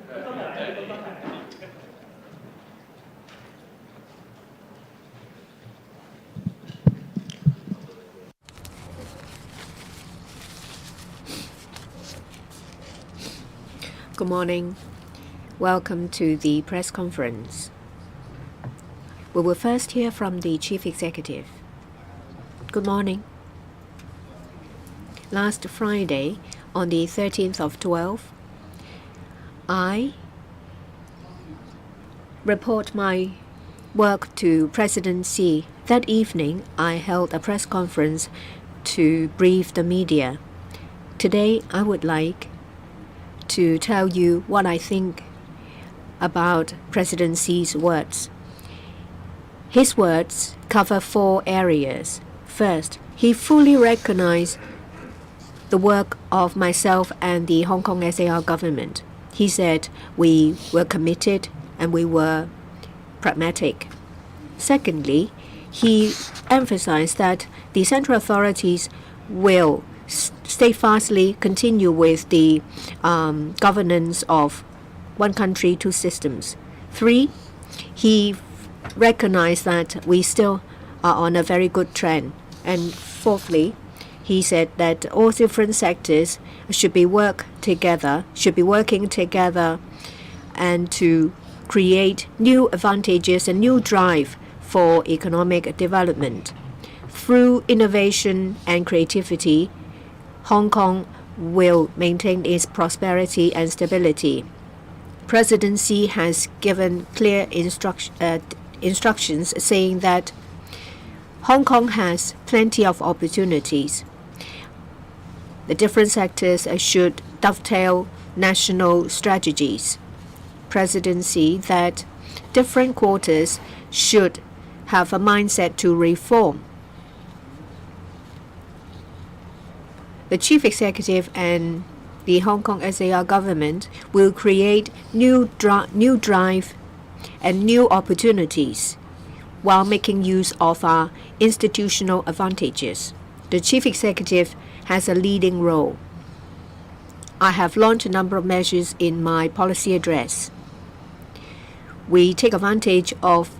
Good morning. Welcome to the press conference. We will first hear from the Chief Executive. Good morning. Last Friday, on the 13th of 12, I report my work to President Xi. That evening, I held a press conference to brief the media. Today, I would like to tell you what I think about President Xi's words. His words cover 4 areas. First, he fully recognized the work of myself and the Hong Kong SAR government. He said we were committed and we were pragmatic. Secondly, he emphasized that the central authorities will steadfastly continue with the governance of one country, two systems. 3, he recognized that we still are on a very good trend. And fourthly, he said that all different sectors should be working together and to create new advantages and new drive for economic development. Through innovation and creativity, Hong Kong will maintain its prosperity and stability. President Xi has given clear instructions saying that Hong Kong has plenty of opportunities. The different sectors should dovetail national strategies. President Xi that different quarters should have a mindset to reform. The Chief Executive and the Hong Kong SAR government will create new drive and new opportunities while making use of our institutional advantages. The Chief Executive has a leading role. I have launched a number of measures in my policy address. We take advantage of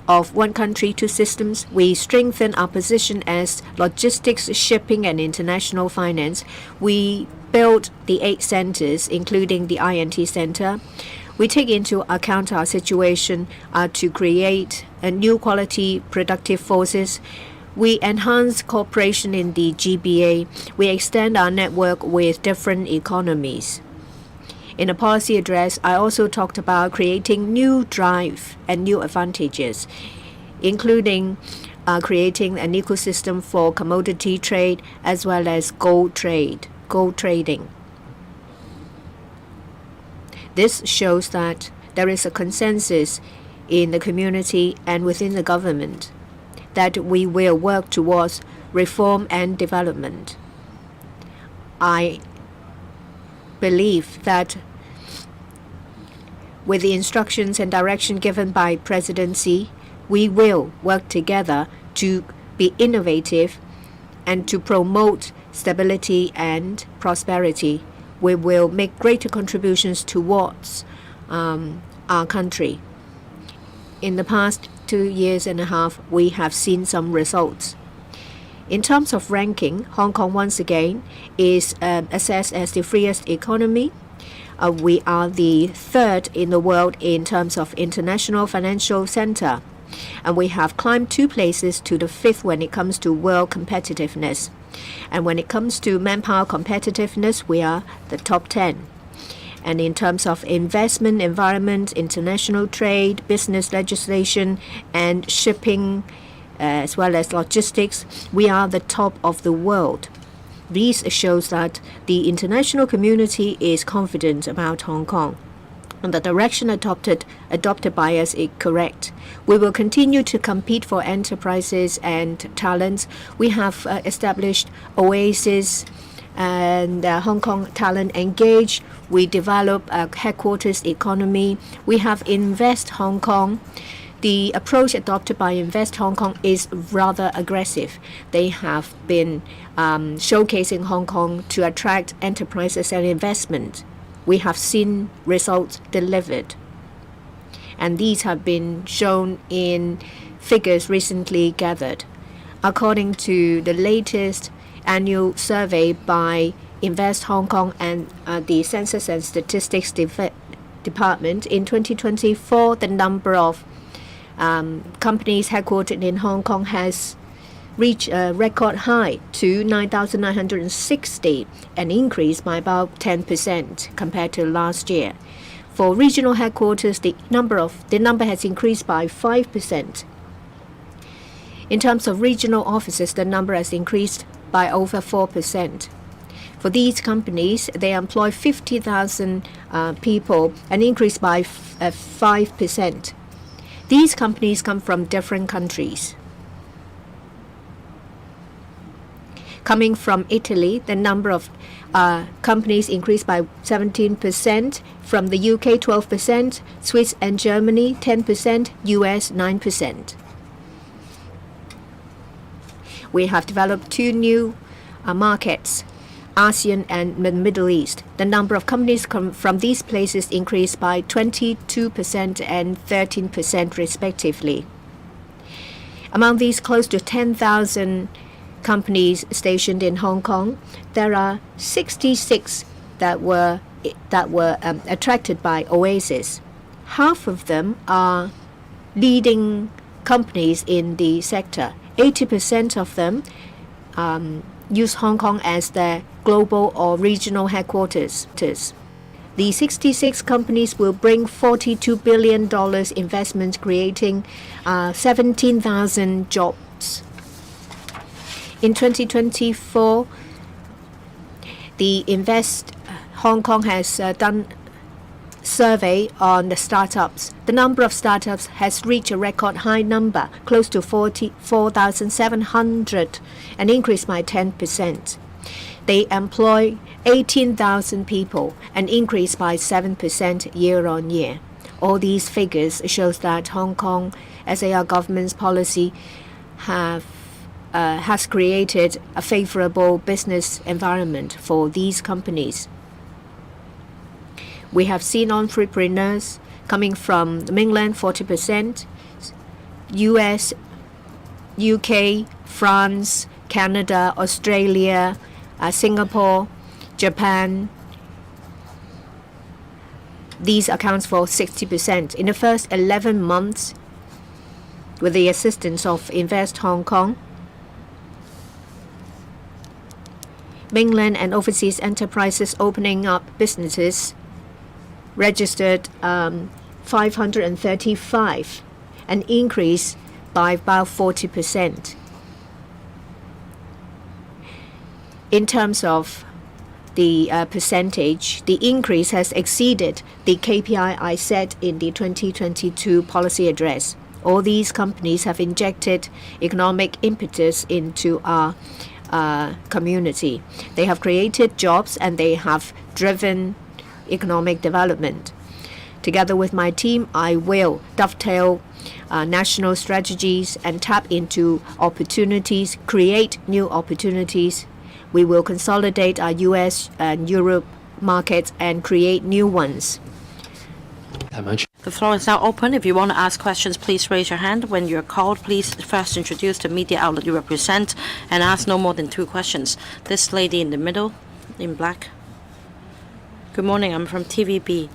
one country, two systems. We strengthen our position as logistics, shipping, and international finance. We build the 8 centers, including the INT Center. We take into account our situation to create a new quality productive forces. We enhance cooperation in the GBA. We extend our network with different economies. In a policy address, I also talked about creating new drive and new advantages, including creating an ecosystem for commodity trade as well as gold trading. This shows that there is a consensus in the community and within the government that we will work towards reform and development. I believe that with the instructions and direction given by President Xi, we will work together to be innovative and to promote stability and prosperity. We will make greater contributions towards our country. In the past 2.5 years, we have seen some results. In terms of ranking, Hong Kong once again is assessed as the freest economy. We are the 3rd in the world in terms of international financial center. And we have climbed 2 places to the 5th when it comes to world competitiveness. And when it comes to manpower competitiveness, we are the top 10. And in terms of investment environment, international trade, business legislation, and shipping, as well as logistics, we are the top of the world. This shows that the international community is confident about Hong Kong. And the direction adopted by us is correct. We will continue to compete for enterprises and talents. We have established Oasis and Hong Kong Talent Engage. We develop a headquarters economy. We have Invest Hong Kong. The approach adopted by Invest Hong Kong is rather aggressive. They have been showcasing Hong Kong to attract enterprises and investment. we have seen results delivered. And these have been shown in figures recently gathered. According to the latest annual survey by Invest Hong Kong and the Census and Statistics Department, in 2024, the number of companies headquartered in Hong Kong has reached a record high to 9,960, an increase by about 10% compared to last year. For regional headquarters, the number has increased by 5%. In terms of regional offices, the number has increased by over 4%. For these companies, they employ 50,000 people, an increase by 5%. These companies come from different countries. Coming from Italy, the number of companies increased by 17%, from the UK 12%, Swiss and Germany 10%, US 9%. We have developed two new markets, ASEAN and the Middle East. The number of companies from these places increased by 22% and 13% respectively. Among these close to 10,000 companies stationed in Hong Kong, there are 66 that were attracted by Oasis. Half of them are leading companies in the sector. 80% of them use Hong Kong as their global or regional headquarters. The 66 companies will bring $42 billion investment, creating 17,000 jobs. In 2024, the Invest Hong Kong has done survey on the startups. The number of startups has reached a record high number, close to 44,700, an increase by 10%. They employ 18,000 people, an increase by 7% year on year. All these figures shows that Hong Kong SAR government's policy has created a favorable business environment for these companies. We have seen entrepreneurs coming from the mainland 40%, US, UK, France, Canada, Australia, Singapore, Japan. These accounts for 60%. In the first 11 months, with the assistance of Invest Hong Kong, mainland and overseas enterprises opening up businesses registered 535, an increase by about 40%. In terms of the percentage, the increase has exceeded the KPI I set in the 2022 policy address. All these companies have injected economic impetus into our community. They have created jobs and they have driven economic development. Together with my team, I will dovetail national strategies and tap into opportunities, create new opportunities. We will consolidate our US and Europe markets and create new ones. The floor is now open. If you want to ask questions, please raise your hand. When you're called, please first introduce the media outlet you represent and ask no more than 2 questions. This lady in the middle, in black. Good morning, I'm from TVB.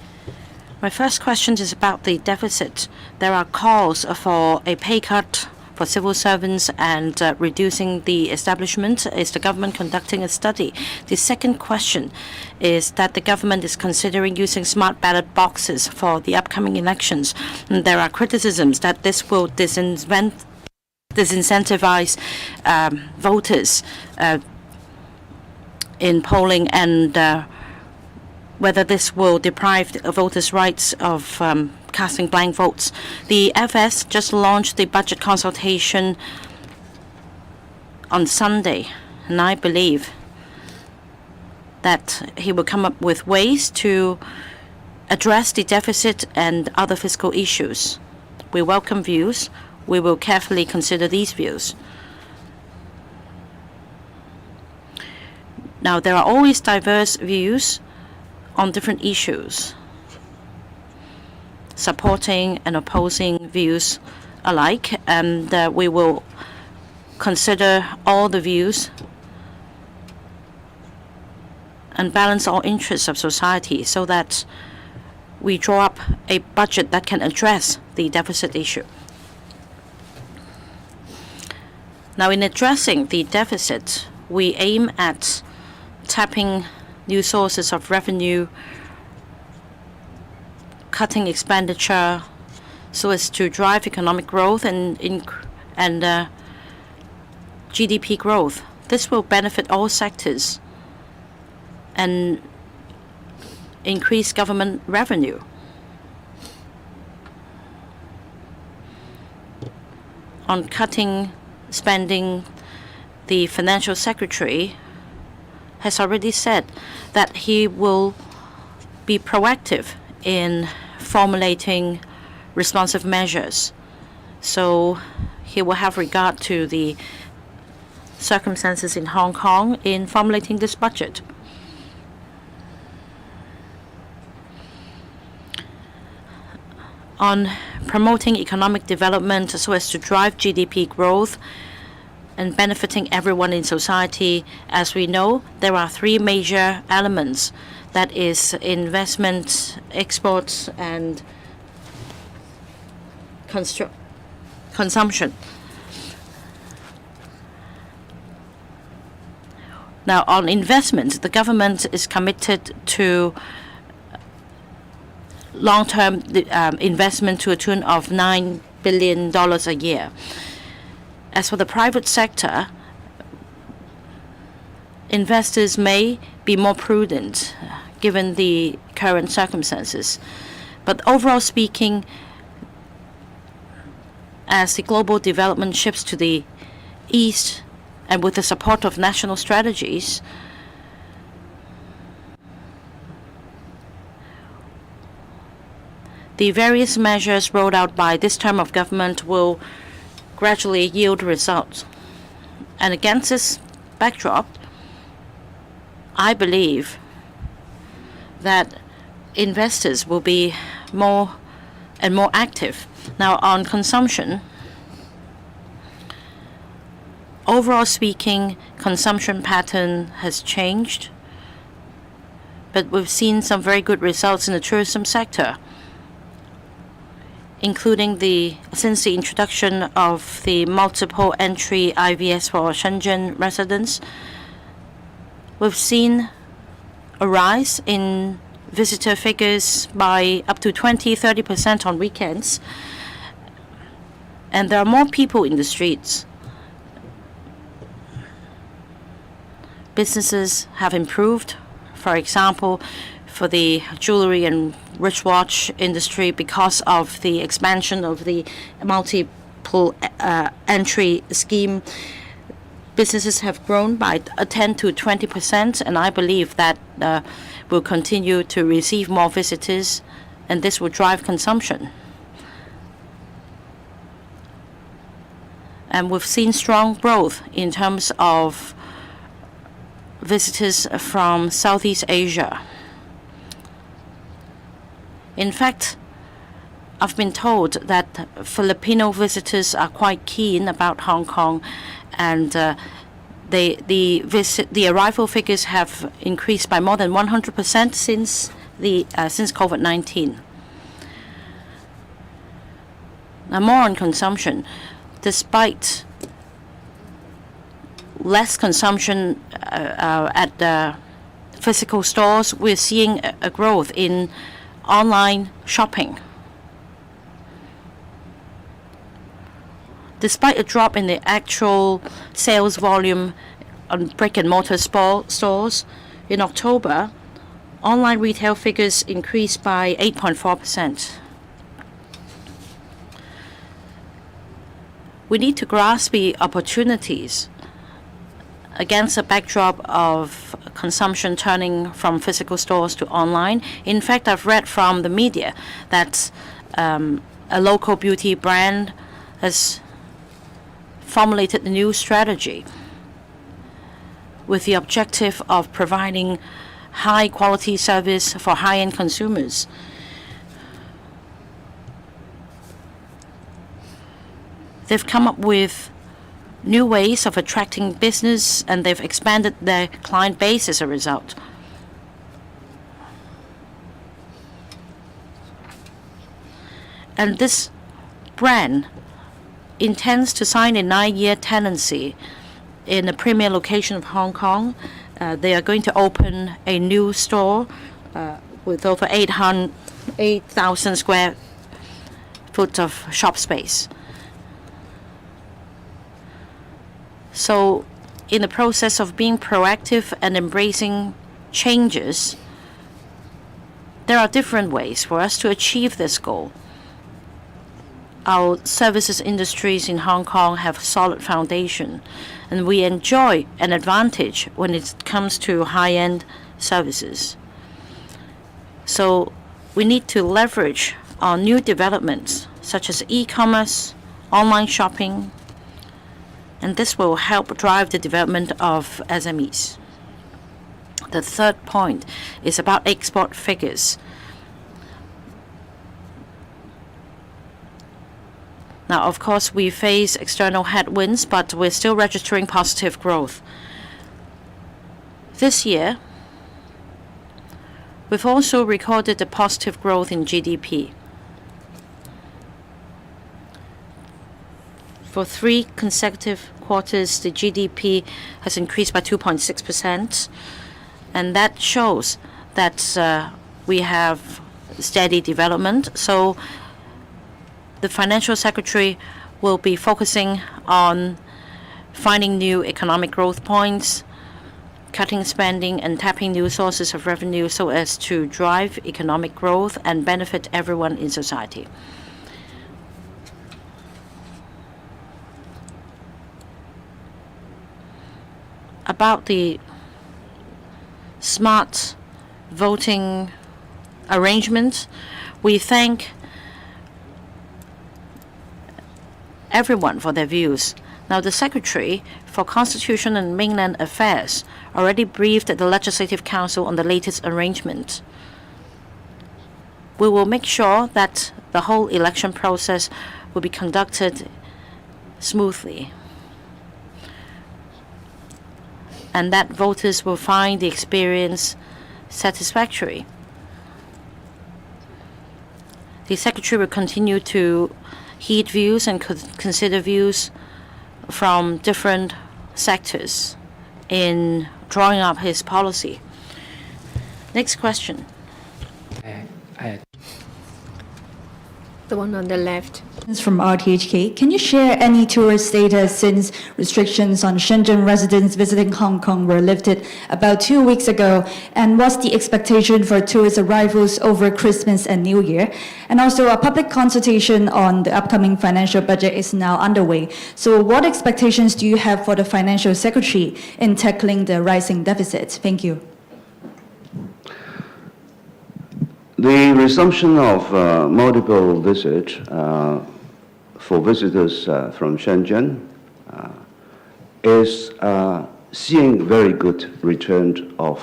My first question is about the deficit. There are calls for a pay cut for civil servants and reducing the establishment. Is the government conducting a study? The second question is that the government is considering using smart ballot boxes for the upcoming elections. And there are criticisms that this will disincentivize voters in polling, and whether this will deprive voters' rights of casting blank votes. The FS just launched the budget consultation on Sunday, and I believe that he will come up with ways to address the deficit and other fiscal issues. We welcome views. We will carefully consider these views. Now, there are always diverse views on different issues, supporting and opposing views alike, and we will consider all the views and balance all interests of society so that we draw up a budget that can address the deficit issue. Now, in addressing the deficit, we aim at tapping new sources of revenue, cutting expenditure so as to drive economic growth and GDP growth. This will benefit all sectors and increase government revenue. On cutting spending, the Financial Secretary has already said that he will be proactive in formulating responsive measures. So he will have regard to the circumstances in Hong Kong in formulating this budget. On promoting economic development so as to drive GDP growth and benefiting everyone in society, as we know, there are three major elements. That is investment, exports, and consumption. Now, on investment, the government is committed to long-term investment to a tune of $9 billion a year. As for the private sector, investors may be more prudent given the current circumstances. But overall speaking, as the global development shifts to the east and with the support of national strategies, the various measures rolled out by this term of government will gradually yield results. And against this backdrop, I believe that investors will be more and more active. Now, on consumption, overall speaking, consumption pattern has changed, but we've seen some very good results in the tourism sector, including since the introduction of the multiple entry IVS for Shenzhen residents. We've seen a rise in visitor figures by up to 20-30% on weekends, and there are more people in the streets. Businesses have improved, for example, for the jewelry and wristwatch industry because of the expansion of the multiple entry scheme. Businesses have grown by 10 to 20%, and I believe that will continue to receive more visitors, and this will drive consumption. And we've seen strong growth in terms of visitors from Southeast Asia. In fact, I've been told that Filipino visitors are quite keen about Hong Kong, and the arrival figures have increased by more than 100% since COVID-19. Now, more on consumption. Despite less consumption at the physical stores, we're seeing a growth in online shopping. Despite a drop in the actual sales volume on brick-and-mortar stores, in October, online retail figures increased by 8.4%. We need to grasp the opportunities against a backdrop of consumption turning from physical stores to online. In fact, I've read from the media that a local beauty brand has formulated a new strategy with the objective of providing high-quality service for high-end consumers. They've come up with new ways of attracting business, and they've expanded their client base as a result. And this brand intends to sign a 9-year tenancy in a premier location of Hong Kong. They are going to open a new store with over 8,000 square foot of shop space. So in the process of being proactive and embracing changes, there are different ways for us to achieve this goal. Our services industries in Hong Kong have solid foundation, and we enjoy an advantage when it comes to high-end services. So we need to leverage on new developments such as e-commerce, online shopping, and this will help drive the development of SMEs. The third point is about export figures. Now, of course, we face external headwinds, but we're still registering positive growth. This year, we've also recorded a positive growth in GDP. For 3 consecutive quarters, the GDP has increased by 2.6%, and that shows that we have steady development. So the Financial Secretary will be focusing on finding new economic growth points, cutting spending, and tapping new sources of revenue so as to drive economic growth and benefit everyone in society. About the smart voting arrangement, we thank everyone for their views. Now, the Secretary for Constitution and Mainland Affairs already briefed the Legislative Council on the latest arrangement. We will make sure that the whole election process will be conducted smoothly, and that voters will find the experience satisfactory. The Secretary will continue to heed views and consider views from different sectors in drawing up his policy. Next question. The one on the left. From RTHK, can you share any tourist data since restrictions on Shenzhen residents visiting Hong Kong were lifted about 2 weeks ago? And what's the expectation for tourist arrivals over Christmas and New Year? And also, a public consultation on the upcoming financial budget is now underway. So what expectations do you have for the Financial Secretary in tackling the rising deficit? Thank you. The resumption of multiple visits for visitors from Shenzhen is seeing very good return of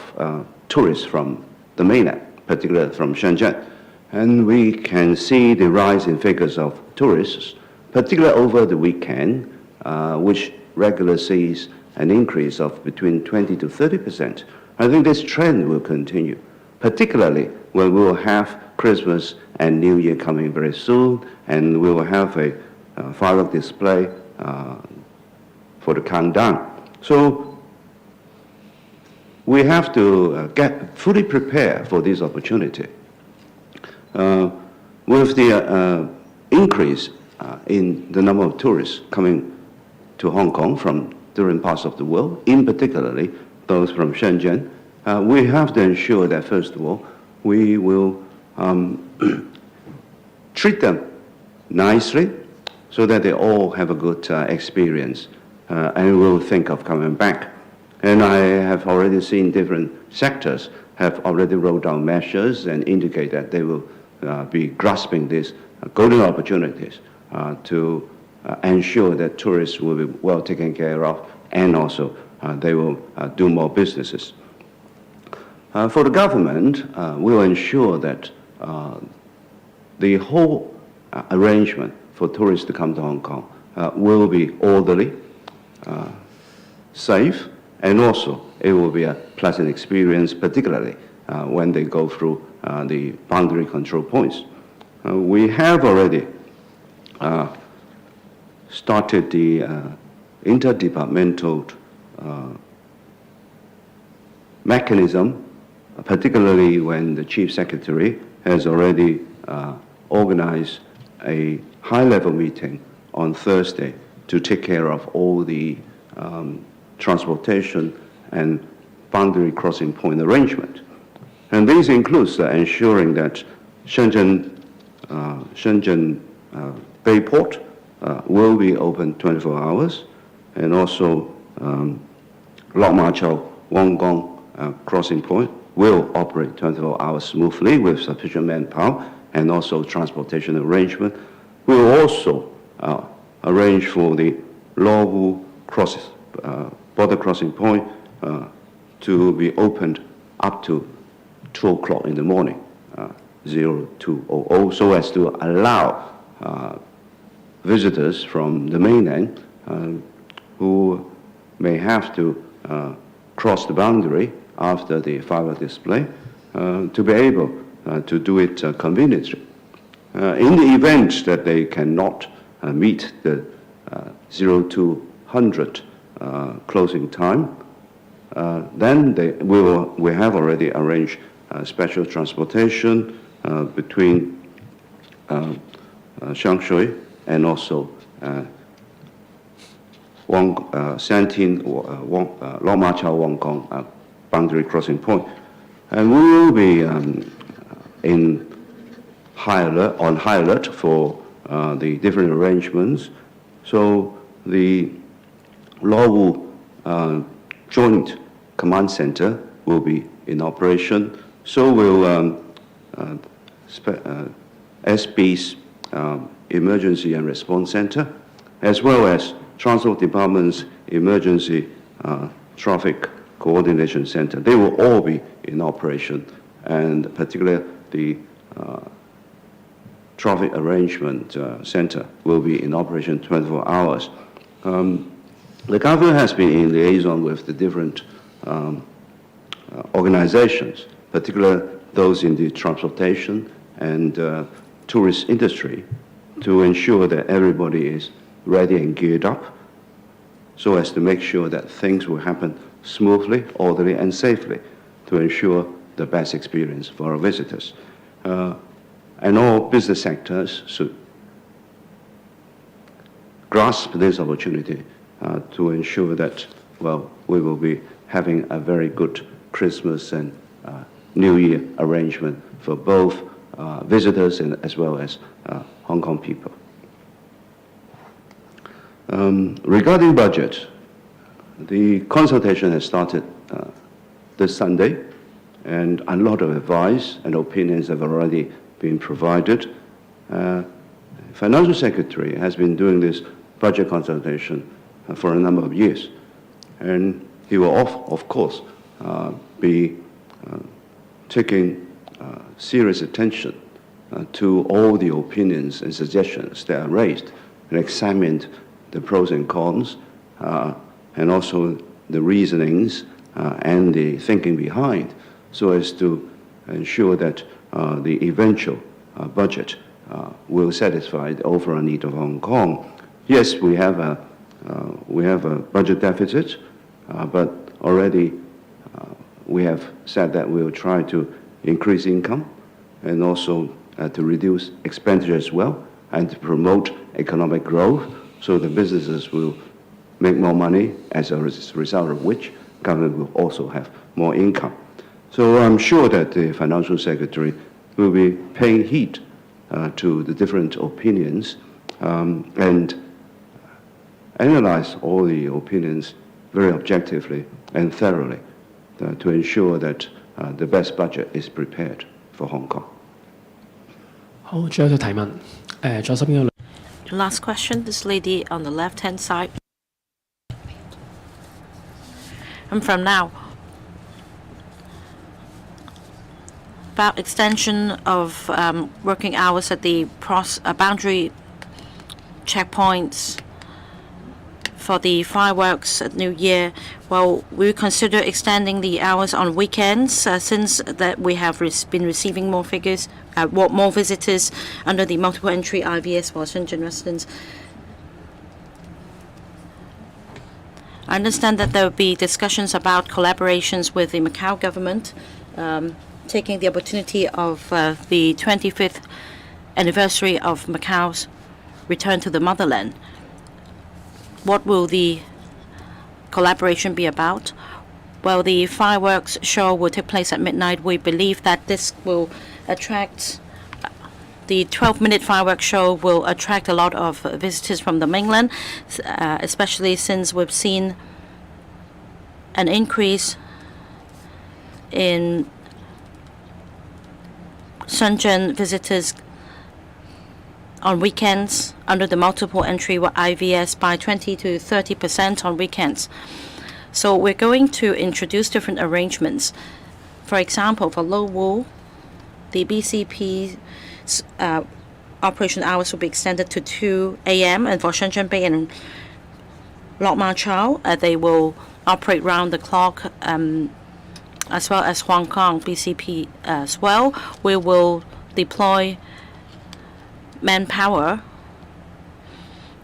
tourists from the mainland, particularly from Shenzhen. And we can see the rise in figures of tourists, particularly over the weekend, which regularly sees an increase of between 20 to 30%. I think this trend will continue, particularly when we will have Christmas and New Year coming very soon, and we will have a firework display for the countdown. So we have to get fully prepared for this opportunity. With the increase in the number of tourists coming to Hong Kong from different parts of the world, in particularly those from Shenzhen, we have to ensure that, first of all, we will treat them nicely so that they all have a good experience and will think of coming back. And I have already seen different sectors have already rolled out measures and indicate that they will be grasping these golden opportunities to ensure that tourists will be well taken care of, and also they will do more businesses. For the government, we will ensure that the whole arrangement for tourists to come to Hong Kong will be orderly, safe, and also it will be a pleasant experience, particularly when they go through the boundary control points. We have already started the interdepartmental mechanism, particularly when the Chief Secretary has already organized a high-level meeting on Thursday to take care of all the transportation and boundary crossing point arrangement. And this includes ensuring that Shenzhen Bayport will be open 24 hours, and also Lok Ma Chau Wong crossing point will operate 24 hours smoothly with sufficient manpower and also transportation arrangement. We will also arrange for the Lo Wu border crossing point to be opened up to 2 o'clock in the morning, 0200, so as to allow visitors from the mainland who may have to cross the boundary after the firework display to be able to do it conveniently. In the event that they cannot meet the 0200 closing time, then we have already arranged special transportation between Shangshui and also Shantin, Lok Ma Chau Wong Kong boundary crossing point. And we will be on high alert for the different arrangements. So the Lo Wu Joint Command Center will be in operation. So will SB's Emergency and Response Center, as well as Transport Department's Emergency Traffic Coordination Center. They will all be in operation, and particularly the Traffic Arrangement Center will be in operation 24 hours. The government has been in liaison with the different organizations, particularly those in the transportation and tourist industry, to ensure that everybody is ready and geared up so as to make sure that things will happen smoothly, orderly, and safely to ensure the best experience for our visitors. And all business sectors should grasp this opportunity to ensure that, well, we will be having a very good Christmas and New Year arrangement for both visitors and as well as Hong Kong people. Regarding budget, the consultation has started this Sunday, and a lot of advice and opinions have already been provided. Financial Secretary has been doing this budget consultation for a number of years, and he will, of course, be taking serious attention to all the opinions and suggestions that are raised, and examined the pros and cons, and also the reasonings and the thinking behind, so as to ensure that the eventual budget will satisfy the overall need of Hong Kong. Yes, we have a budget deficit, but already we have said that we will try to increase income and also to reduce expenditure as well, and to promote economic growth so the businesses will make more money, as a result of which government will also have more income. So I'm sure that the Financial Secretary will be paying heed to the different opinions and analyze all the opinions very objectively and thoroughly to ensure that the best budget is prepared for Hong Kong. 好，最後一條提問，左手邊嗰 Last question, this lady on the left-hand side. And from now, about extension of working hours at the boundary checkpoints for the fireworks at New Year. Well, we consider extending the hours on weekends since that we have been receiving more figures, more visitors under the multiple entry IVS for Shenzhen residents. I understand that there will be discussions about collaborations with the Macau government, taking the opportunity of the 25th anniversary of Macau's return to the motherland. What will the collaboration be about? Well, the fireworks show will take place at midnight. We believe that this will attract, the 12-minute fireworks show will attract a lot of visitors from the mainland, especially since we've seen an increase in Shenzhen visitors on weekends under the multiple entry IVS by 20 to 30% on weekends. So we're going to introduce different arrangements. For example, for Lo Wu, the BCP's operation hours will be extended to 2 a.m. and for Shenzhen Bay and Lok Ma Chau, they will operate round the clock, as well as Hong Kong BCP as well. We will deploy manpower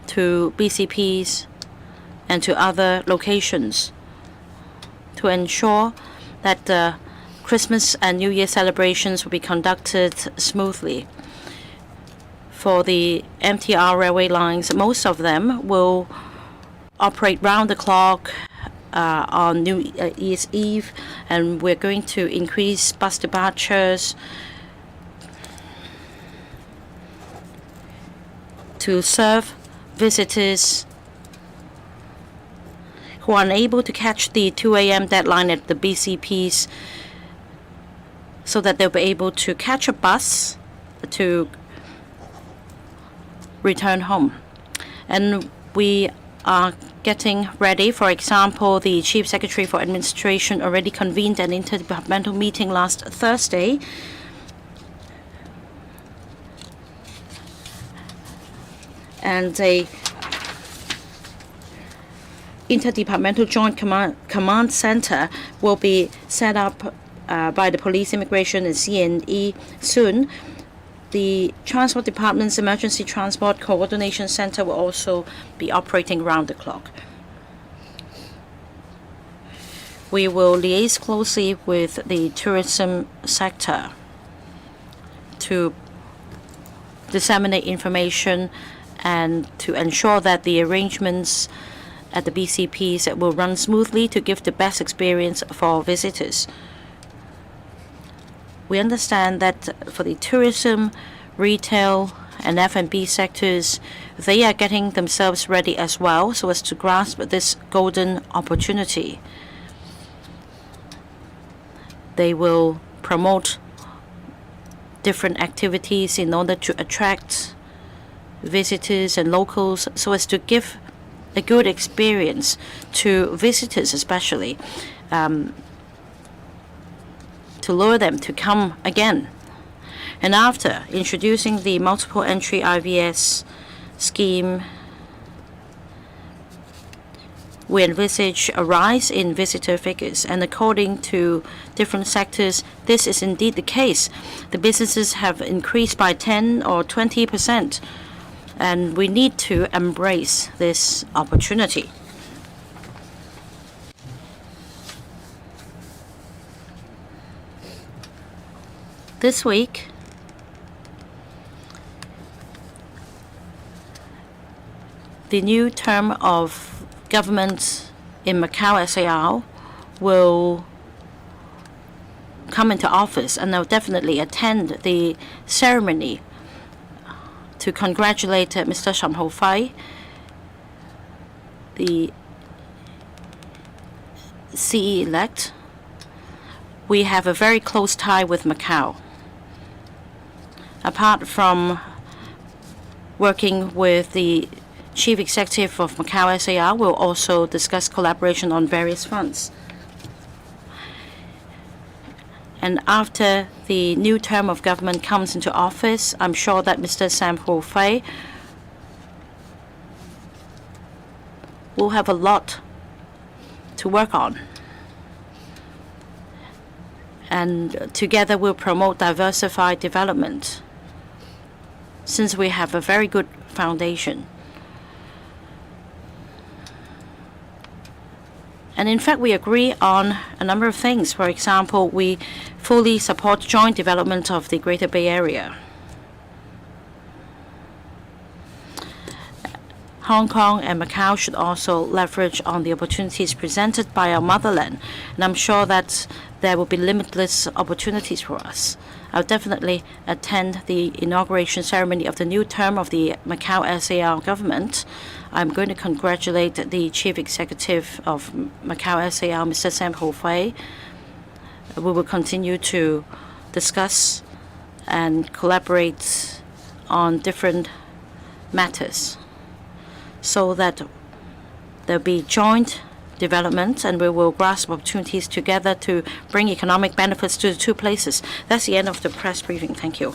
to BCPs and to other locations to ensure that Christmas and New Year celebrations will be conducted smoothly. For the MTR railway lines, most of them will operate round the clock on New Year's Eve, and we're going to increase bus departures to serve visitors who are unable to catch the 2 a.m. deadline at the BCPs, so that they'll be able to catch a bus to return home. And we are getting ready. For example, the Chief Secretary for Administration already convened an interdepartmental meeting last Thursday. And a interdepartmental joint command center will be set up by the Police, Immigration, and CNE soon. The Transport Department's Emergency Transport Coordination Center will also be operating round the clock. We will liaise closely with the tourism sector to disseminate information and to ensure that the arrangements at the BCPs will run smoothly to give the best experience for visitors. We understand that for the tourism, retail, and F&B sectors, they are getting themselves ready as well so as to grasp this golden opportunity. They will promote different activities in order to attract visitors and locals so as to give a good experience to visitors, especially to lure them to come again. And after introducing the multiple entry IVS scheme, we envisage a rise in visitor figures, and according to different sectors, this is indeed the case. The businesses have increased by 10 or 20%, and we need to embrace this opportunity. This week, the new term of government in Macau SAR will come into office, and I'll definitely attend the ceremony to congratulate Mr. Sham Ho-fai, the CE-elect. We have a very close tie with Macau. Apart from working with the Chief Executive of Macau SAR, we'll also discuss collaboration on various fronts. And after the new term of government comes into office, I'm sure that Mr. Sam Hui will have a lot to work on. And together we'll promote diversified development, since we have a very good foundation. And in fact, we agree on a number of things. For example, we fully support joint development of the Greater Bay Area. Hong Kong and Macau should also leverage on the opportunities presented by our motherland. And I'm sure that there will be limitless opportunities for us. I'll definitely attend the inauguration ceremony of the new term of the Macau SAR government. I'm going to congratulate the Chief Executive of Macau SAR, Mr. Sam Hui. We will continue to discuss and collaborate on different matters so that there'll be joint development, and we will grasp opportunities together to bring economic benefits to the two places. That's the end of the press briefing. Thank you.